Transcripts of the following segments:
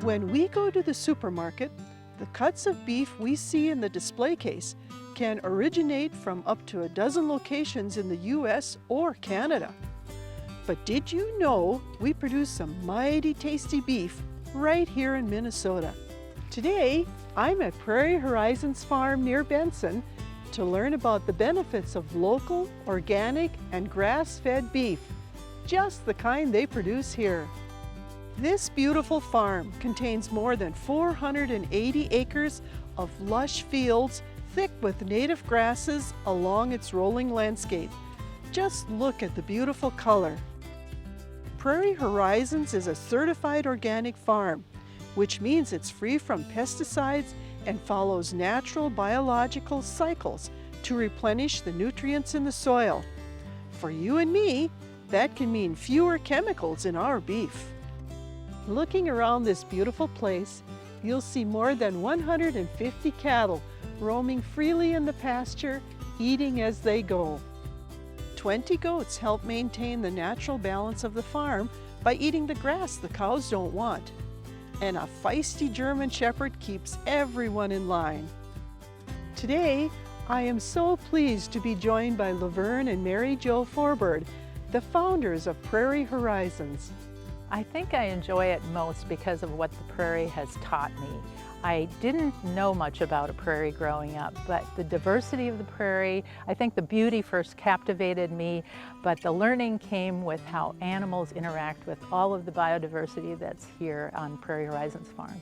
When we go to the supermarket, the cuts of beef we see in the display case can originate from up to a dozen locations in the US or Canada. But did you know we produce some mighty tasty beef right here in Minnesota? Today, I'm at Prairie Horizons Farm near Benson to learn about the benefits of local, organic, and grass-fed beef, just the kind they produce here. This beautiful farm contains more than 480 acres of lush fields thick with native grasses along its rolling landscape. Just look at the beautiful color. Prairie Horizons is a certified organic farm, which means it's free from pesticides and follows natural biological cycles to replenish the nutrients in the soil. For you and me, that can mean fewer chemicals in our beef. Looking around this beautiful place, you'll see more than 150 cattle roaming freely in the pasture, eating as they go. 20 goats help maintain the natural balance of the farm by eating the grass the cows don't want. And a feisty German Shepherd keeps everyone in line. Today, I am so pleased to be joined by Laverne and Mary Jo Forbird, the founders of Prairie Horizons. I think I enjoy it most because of what the prairie has taught me. I didn't know much about a prairie growing up, but the diversity of the prairie, I think the beauty first captivated me, but the learning came with how animals interact with all of the biodiversity that's here on Prairie Horizons Farm.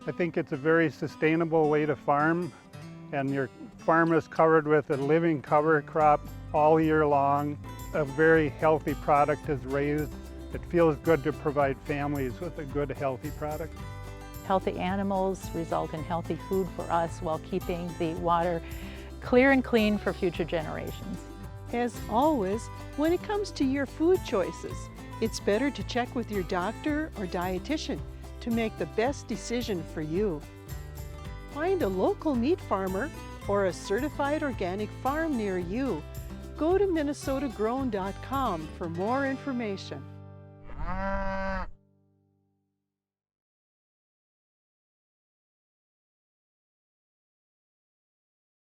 I think it's a very sustainable way to farm, and your farm is covered with a living cover crop all year long. A very healthy product is raised. It feels good to provide families with a good, healthy product. Healthy animals result in healthy food for us while keeping the water clear and clean for future generations. As always, when it comes to your food choices, it's better to check with your doctor or dietitian to make the best decision for you. Find a local meat farmer or a certified organic farm near you. Go to minnesotagrown.com for more information.